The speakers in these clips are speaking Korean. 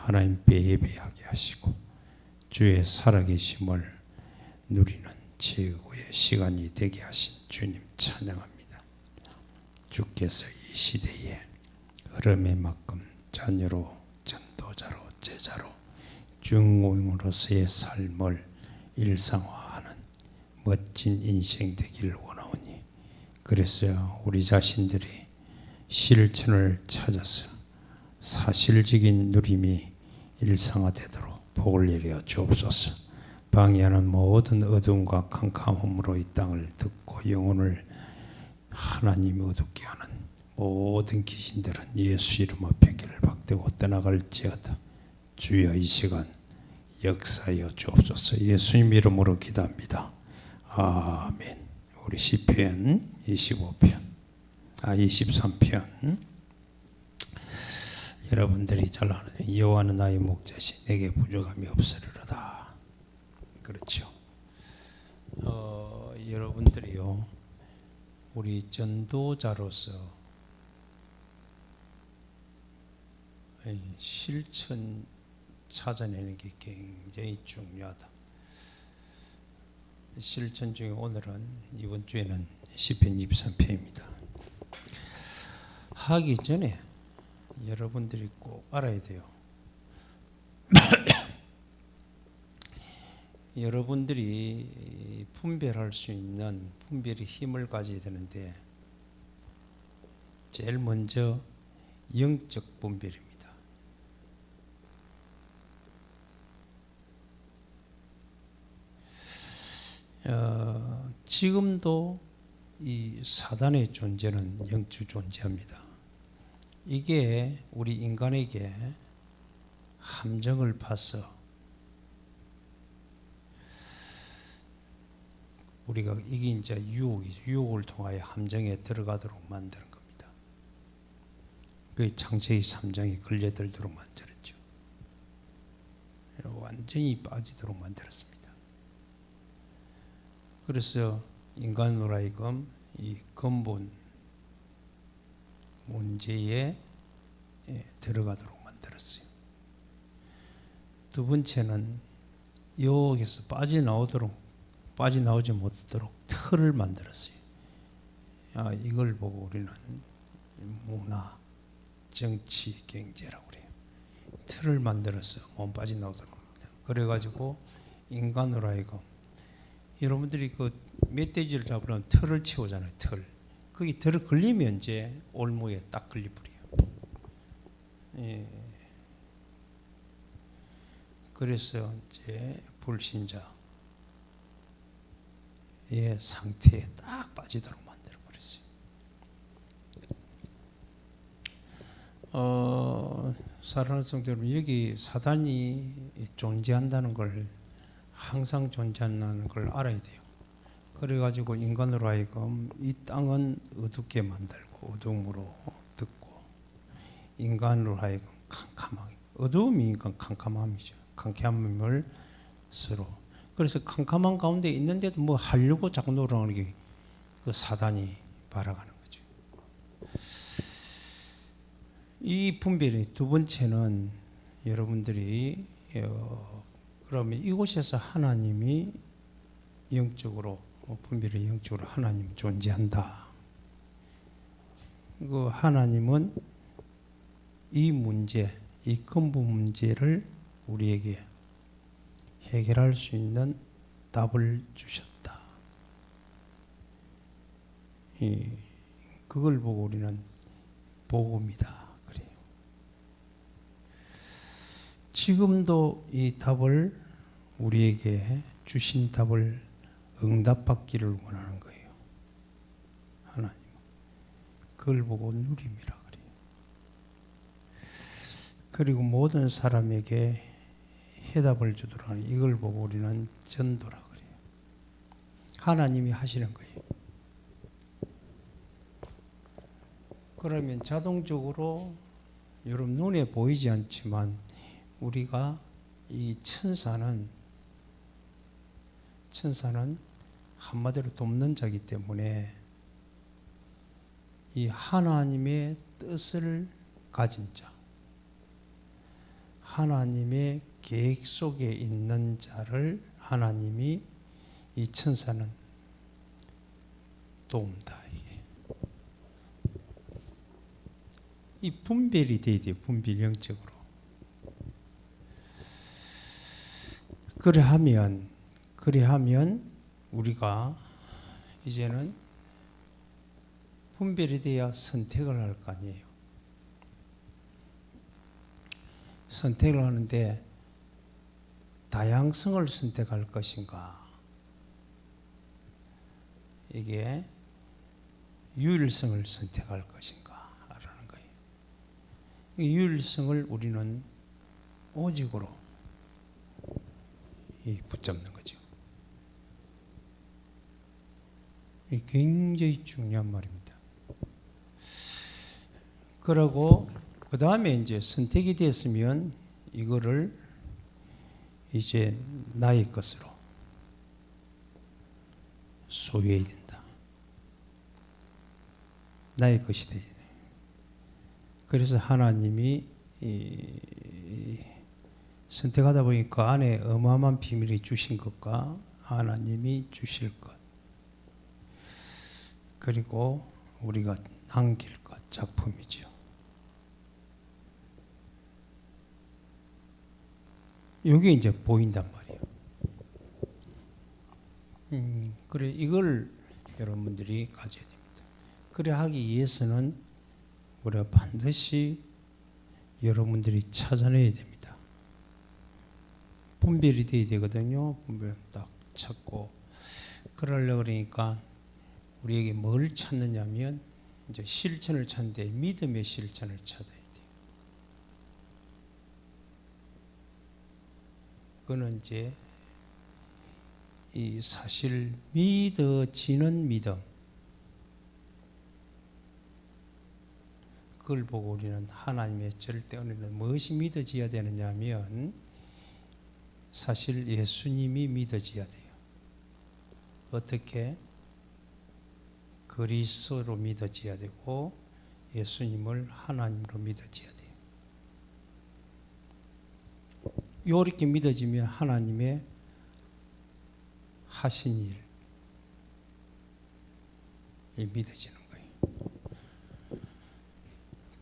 하나님께 예배하게 하시고 주의 살아계심을 누리는 최고의 시간이 되게 하신 주님 찬양합니다. 주께서 이 시대에 흐름에 맞금 자녀로 전도자로 제자로 중공으로서의 삶을 일상화하는 멋진 인생 되기를 원하오니, 그래서 우리 자신들이 실천을 찾아서 사실적인 누림이 일상화되도록 복을 내려 주옵소서. 방해하는 모든 어둠과 캄캄함으로 이 땅을 듣고 영혼을 하나님이 어둡게 하는 모든 귀신들은 예수 이름 앞에 길을 박대고 떠나갈지어다. 주여 이 시간 역사하여 주옵소서. 예수님 이름으로 기도합니다. 아멘. 우리 시편 23편 여러분들이 잘 아는 여호와는 나의 목자시 내게 부족함이 없으리로다. 그렇죠. 여러분들이요, 우리 전도자로서 실천 찾아내는 게 굉장히 중요하다. 실천 중에 오늘은, 이번 주에는 시편 23편입니다. 하기 전에 여러분들이 꼭 알아야 돼요. 여러분들이 분별할 수 있는 분별의 힘을 가져야 되는데, 제일 먼저 영적 분별입니다. 지금도 이 사단의 존재는 영적 존재합니다. 이게 우리 인간에게 함정을 파서 우리가, 이게 이제 유혹을 통하여 함정에 들어가도록 만드는 겁니다. 그 창세기 3장에 걸려들도록 만들었죠. 완전히 빠지도록 만들었습니다. 그래서 인간으로 하여금 이 근본 문제에 들어가도록 만들었어요. 두 번째는 여기서 빠져나오지 못하도록 틀을 만들었어요. 이걸 보고 우리는 문화, 정치, 경제라고 그래요. 틀을 만들어서 못 빠져나오도록 합니다. 그래가지고 인간으로 하여금, 여러분들이 그 멧돼지를 잡으려면 틀을 치우잖아요. 틀. 거기 틀을 걸리면 이제 올무에 딱 걸려버려요. 예. 그래서 이제 불신자의 상태에 딱 빠지도록 만들어버렸어요. 사랑하는 성도 여러분, 여기 사단이 존재한다는 걸, 항상 존재한다는 걸 알아야 돼요. 그래가지고 인간으로 하여금 이 땅은 어둡게 만들고 어둠으로 듣고, 인간으로 하여금 캄캄하게, 어두움이 인간 캄캄함이죠. 캄캄함을 서로, 그래서 캄캄한 가운데 있는데도 뭐 하려고 자꾸 노력하는 게 그 사단이 바라가는 거죠. 이 분별이 두 번째는, 여러분들이 그러면 이곳에서 하나님이 영적으로, 분별의 영적으로 하나님 존재한다. 그 하나님은 이 문제, 이 근본 문제를 우리에게 해결할 수 있는 답을 주셨다. 그걸 보고 우리는 복음이다 그래요. 지금도 이 답을, 우리에게 주신 답을 응답받기를 원하는 거예요. 하나님. 그걸 보고 누림이라 그래요. 그리고 모든 사람에게 해답을 주도록 하는, 이걸 보고 우리는 전도라 그래요. 하나님이 하시는 거예요. 그러면 자동적으로, 여러분 눈에 보이지 않지만 우리가, 이 천사는 한마디로 돕는 자이기 때문에 이 하나님의 뜻을 가진 자, 하나님의 계획 속에 있는 자를 하나님이 이 천사는 도운다. 이 분별이 돼야 돼요. 분별 영적으로. 그래하면 우리가 이제는 분별이 돼야 선택을 할 거 아니에요. 선택을 하는데 다양성을 선택할 것인가, 이게 유일성을 선택할 것인가 라는 거예요. 이 유일성을 우리는 오직으로 붙잡는 거죠. 이게 굉장히 중요한 말입니다. 그러고 그 다음에 이제 선택이 됐으면 이거를 이제 나의 것으로 소유해야 된다. 나의 것이 돼야 돼요. 그래서 하나님이 선택하다 보니까 안에 어마어마한 비밀이 주신 것과 하나님이 주실 것, 그리고 우리가 남길 것, 작품이죠. 이게 이제 보인단 말이에요. 그래, 이걸 여러분들이 가져야 됩니다. 그래 하기 위해서는 우리가 반드시 여러분들이 찾아내야 됩니다. 분별이 돼야 되거든요. 분별 딱 찾고. 그러려고 그러니까 우리에게 뭘 찾느냐면 이제 실천을 찾는데 믿음의 실천을 찾아야 돼요. 그거는 이제 이 사실 믿어지는 믿음, 그걸 보고 우리는 하나님의 절대 은혜는 무엇이 믿어져야 되느냐 하면 사실 예수님이 믿어져야 돼요. 어떻게? 그리스도로 믿어져야 되고 예수님을 하나님으로 믿어져야 돼요. 이렇게 믿어지면 하나님의 하신 일이 믿어지는 거예요.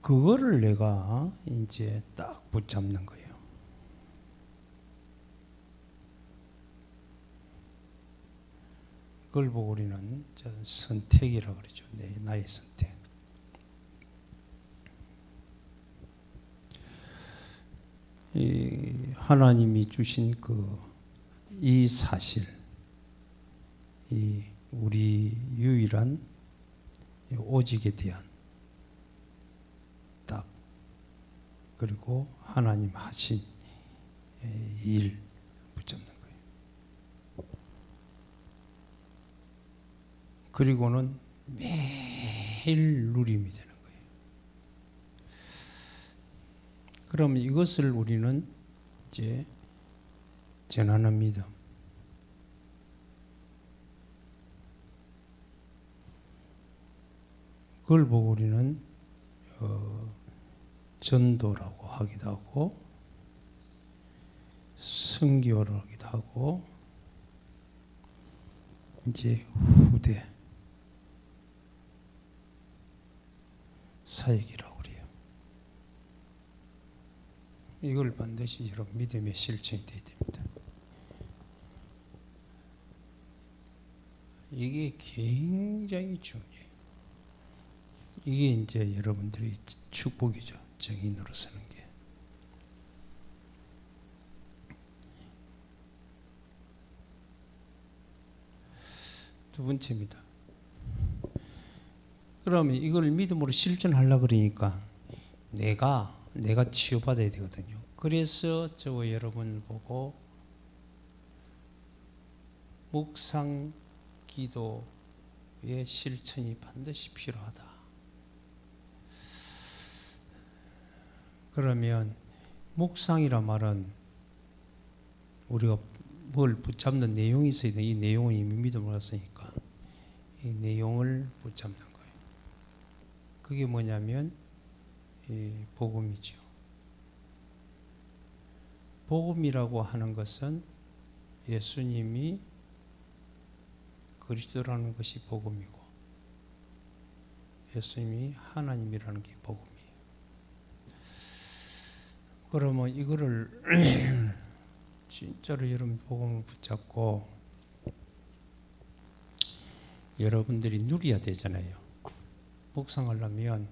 그거를 내가 이제 딱 붙잡는 거예요. 그걸 보고 우리는 선택이라고 그러죠. 나의 선택. 이 하나님이 주신 이 사실, 이 우리 유일한 오직에 대한 답, 그리고 하나님 하신 일 붙잡는 거예요. 그리고는 매일 누림이 되는 거예요. 그럼 이것을 우리는 이제 전하는 믿음, 그걸 보고 우리는 전도라고 하기도 하고 선교를 하기도 하고 이제 후대 사역이라고 그래요. 이걸 반드시 여러분 믿음의 실천이 되어야 됩니다. 이게 굉장히 중요해요. 이게 이제 여러분들의 축복이죠. 정인으로 서는 게. 두 번째입니다. 그러면 이걸 믿음으로 실천하려고 그러니까 내가 치유받아야 되거든요. 그래서 저와 여러분 보고 묵상 기도의 실천이 반드시 필요하다. 그러면 묵상이란 말은 우리가 뭘 붙잡는 내용이 있어야 돼. 이 내용은 이미 믿음으로 왔으니까 이 내용을 붙잡는 거예요. 그게 뭐냐면 이 복음이죠. 복음이라고 하는 것은 예수님이 그리스도라는 것이 복음이고 예수님이 하나님이라는 게 복음이에요. 그러면 이거를 진짜로 여러분 복음을 붙잡고 여러분들이 누려야 되잖아요. 묵상하려면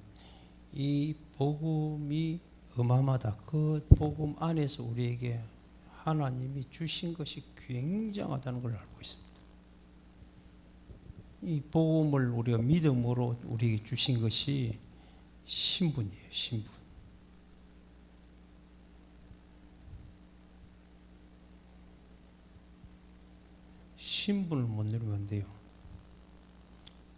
이 복음이 어마어마하다. 그 복음 안에서 우리에게 하나님이 주신 것이 굉장하다는 걸 알고 있습니다. 이 복음을 우리가 믿음으로 우리에게 주신 것이 신분이에요. 신분. 신분을 못 누리면 안 돼요.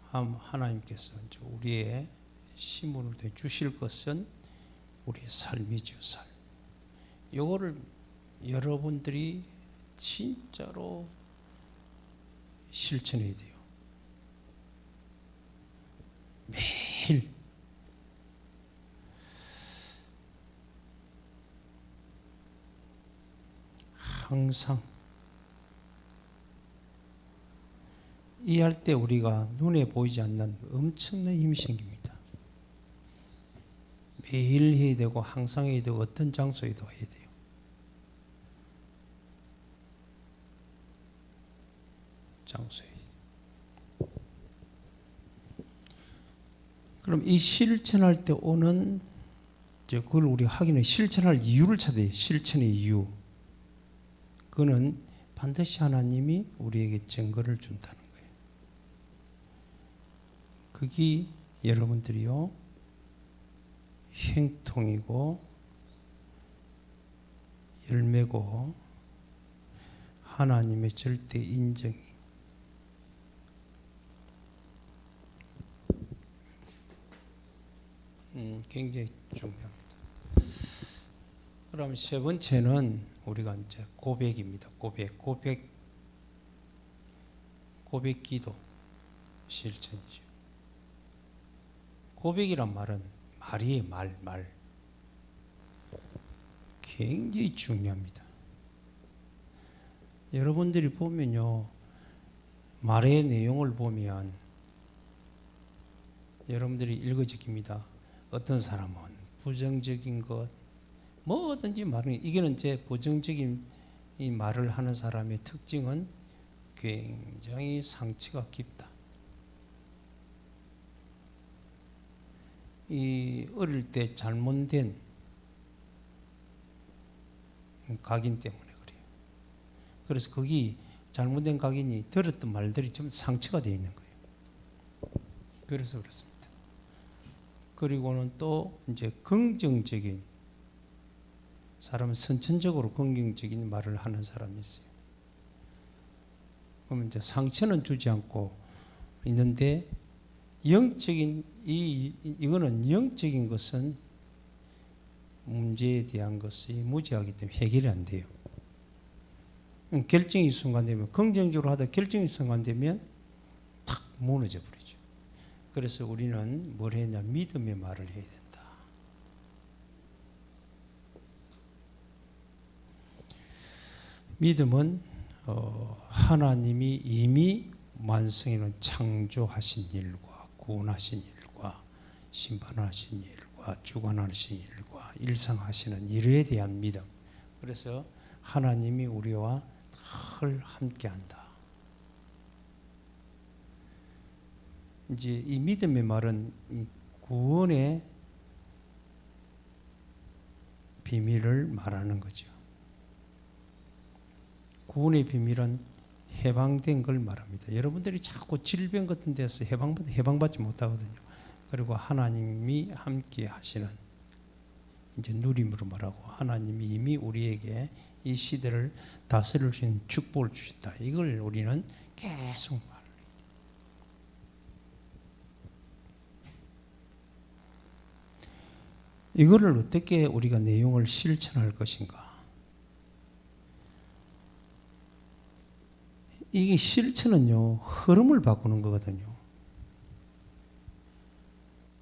하나님께서 우리의 신분을 주실 것은 우리의 삶이죠. 삶. 이거를 여러분들이 진짜로 실천해야 돼요. 매일 항상 이해할 때 우리가 눈에 보이지 않는 엄청난 힘이 생깁니다. 매일 해야 되고 항상 해야 되고 어떤 장소에도 해야 돼요. 장소에. 그럼 이 실천할 때 오는 그걸 우리 하기는 실천할 이유를 찾아야 돼요. 실천의 이유. 그거는 반드시 하나님이 우리에게 증거를 준다는 거예요. 그게 여러분들이요 행통이고 열매고 하나님의 절대 인정이 굉장히 중요합니다. 그럼 세 번째는 우리가 이제 고백입니다. 고백 기도 실천이죠. 고백이란 말은 말이에요. 말. 굉장히 중요합니다. 여러분들이 보면요. 말의 내용을 보면 여러분들이 읽어지깁니다. 어떤 사람은 부정적인 것, 뭐든지 말은 이게는 이제 부정적인 이 말을 하는 사람의 특징은 굉장히 상처가 깊다. 이 어릴 때 잘못된 각인 때문에 그래요. 그래서 거기 잘못된 각인이 들었던 말들이 좀 상처가 되어 있는 거예요. 그래서 그렇습니다. 그리고는 또 이제 긍정적인 사람은 선천적으로 긍정적인 말을 하는 사람이 있어요. 그러면 이제 상처는 주지 않고 있는데 영적인 이거는 영적인 것은 문제에 대한 것이 무지하기 때문에 해결이 안 돼요. 결정이 순간되면 긍정적으로 하다 결정이 순간되면 탁 무너져 버리죠. 그래서 우리는 뭘 해야 되냐 믿음의 말을 해야 된다. 믿음은 하나님이 이미 완성해 놓은 창조하신 일과 구원하신 일과 심판하신 일과 주관하신 일과 일상하시는 일에 대한 믿음. 그래서 하나님이 우리와 늘 함께한다. 이제 이 믿음의 말은 이 구원의 비밀을 말하는 거죠. 구원의 비밀은 해방된 걸 말합니다. 여러분들이 자꾸 질병 같은 데서 해방받지 못하거든요. 그리고 하나님이 함께 하시는 이제 누림으로 말하고 하나님이 이미 우리에게 이 시대를 다스릴 수 있는 축복을 주신다. 이걸 우리는 계속 말합니다. 이거를 어떻게 우리가 내용을 실천할 것인가? 이게 실천은요, 흐름을 바꾸는 거거든요.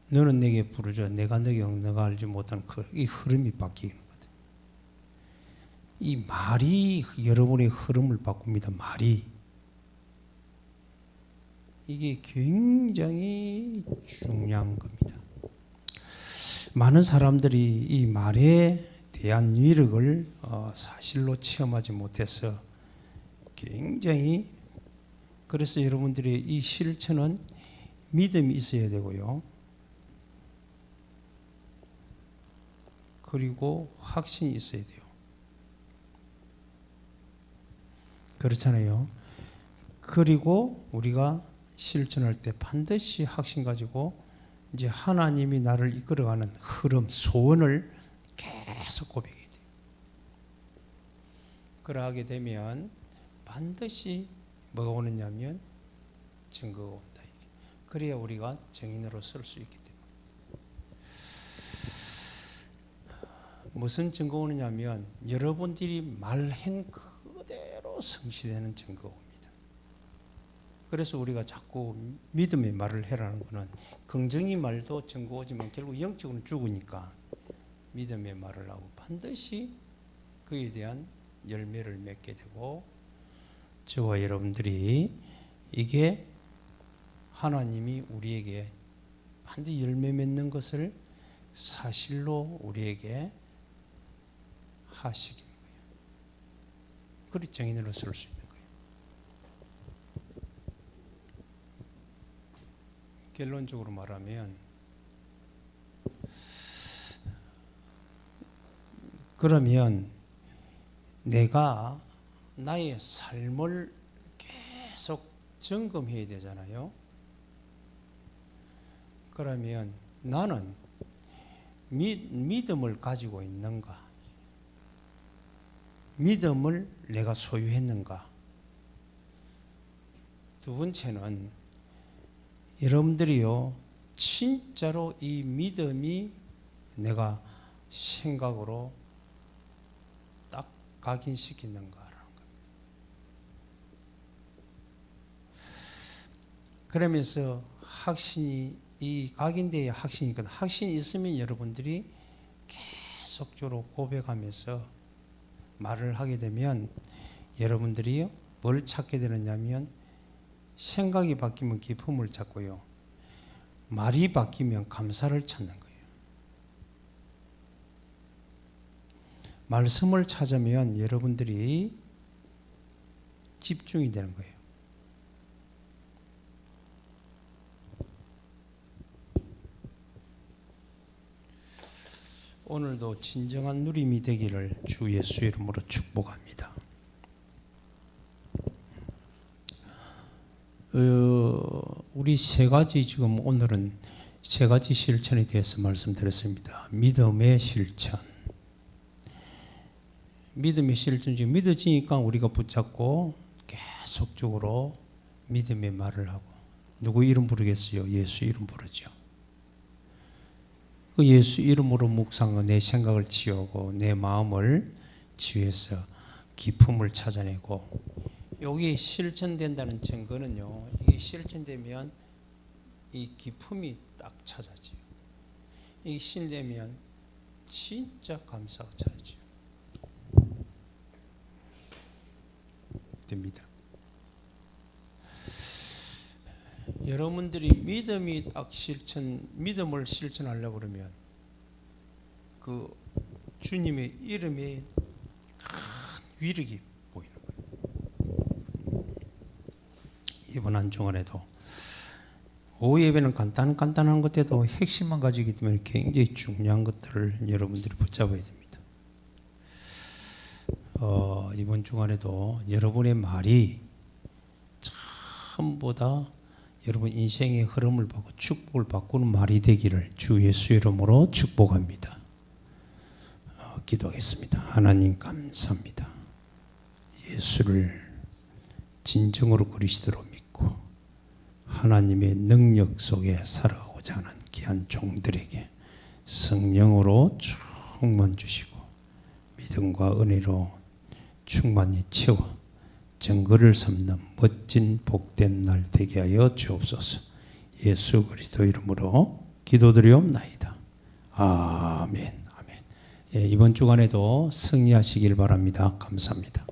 너는 내게 부르짖어 내가 너가 알지 못하는 이 흐름이 바뀌는 거거든요. 이 말이 여러분의 흐름을 바꿉니다. 말이. 이게 굉장히 중요한 겁니다. 많은 사람들이 이 말에 대한 위력을 사실로 체험하지 못해서 굉장히, 그래서 여러분들의 이 실천은 믿음이 있어야 되고요. 그리고 확신이 있어야 돼요. 그렇잖아요. 그리고 우리가 실천할 때 반드시 확신 가지고 이제 하나님이 나를 이끌어가는 흐름, 소원을 계속 고백해야 돼요. 그러하게 되면 반드시 뭐가 오느냐면 증거가 온다. 그래야 우리가 증인으로 설 수 있기 때문에. 무슨 증거 오느냐면 여러분들이 말한 그대로 성취되는 증거가 옵니다. 그래서 우리가 자꾸 믿음의 말을 해라는 것은 긍정의 말도 증거 오지만 결국 영적으로는 죽으니까 믿음의 말을 하고 반드시 그에 대한 열매를 맺게 되고, 저와 여러분들이 이게 하나님이 우리에게 반드시 열매 맺는 것을 사실로 우리에게 하시는 거예요. 그리 정인으로 설 수 있는 거예요. 결론적으로 말하면, 그러면 내가 나의 삶을 계속 점검해야 되잖아요. 그러면 나는 믿음을 가지고 있는가? 믿음을 내가 소유했는가? 두 번째는 여러분들이요, 진짜로 이 믿음이 내가 생각으로 딱 각인시키는가라는 겁니다. 그러면서 확신이, 이 각인되어야 확신이거든. 확신이 있으면 여러분들이 계속적으로 고백하면서 말을 하게 되면 여러분들이 뭘 찾게 되느냐면, 생각이 바뀌면 기쁨을 찾고요, 말이 바뀌면 감사를 찾는 거예요. 말씀을 찾으면 여러분들이 집중이 되는 거예요. 오늘도 진정한 누림이 되기를 주 예수 이름으로 축복합니다. 우리 세 가지, 지금 오늘은 세 가지 실천에 대해서 말씀드렸습니다. 믿음의 실천. 믿음의 실천 중에 믿어지니까 우리가 붙잡고 계속적으로 믿음의 말을 하고, 누구 이름 부르겠어요? 예수 이름 부르죠. 그 예수 이름으로 묵상하고 내 생각을 치우고 내 마음을 치유해서 기쁨을 찾아내고, 여기 실천된다는 증거는요, 이게 실천되면 이 기쁨이 딱 찾아져요. 이게 실되면 진짜 감사가 찾아져요. 됩니다. 여러분들이 믿음이 딱 믿음을 실천하려고 그러면 그 주님의 이름에 큰 위력이 보이는 거예요. 이번 한 주간에도 오후 예배는 간단한 것들도 핵심만 가지기 때문에 굉장히 중요한 것들을 여러분들이 붙잡아야 됩니다. 이번 주간에도 여러분의 말이 전부 다 여러분 인생의 흐름을 바꾸고 축복을 바꾸는 말이 되기를 주 예수 이름으로 축복합니다. 기도하겠습니다. 하나님 감사합니다. 예수를 진정으로 그리스도로 믿고 하나님의 능력 속에 살아가고자 하는 귀한 종들에게 성령으로 충만 주시고 믿음과 은혜로 충만히 채워 증거를 삼는 멋진 복된 날 되게 하여 주옵소서. 예수 그리스도 이름으로 기도드리옵나이다. 아멘. 아멘. 이번 주간에도 승리하시길 바랍니다. 감사합니다.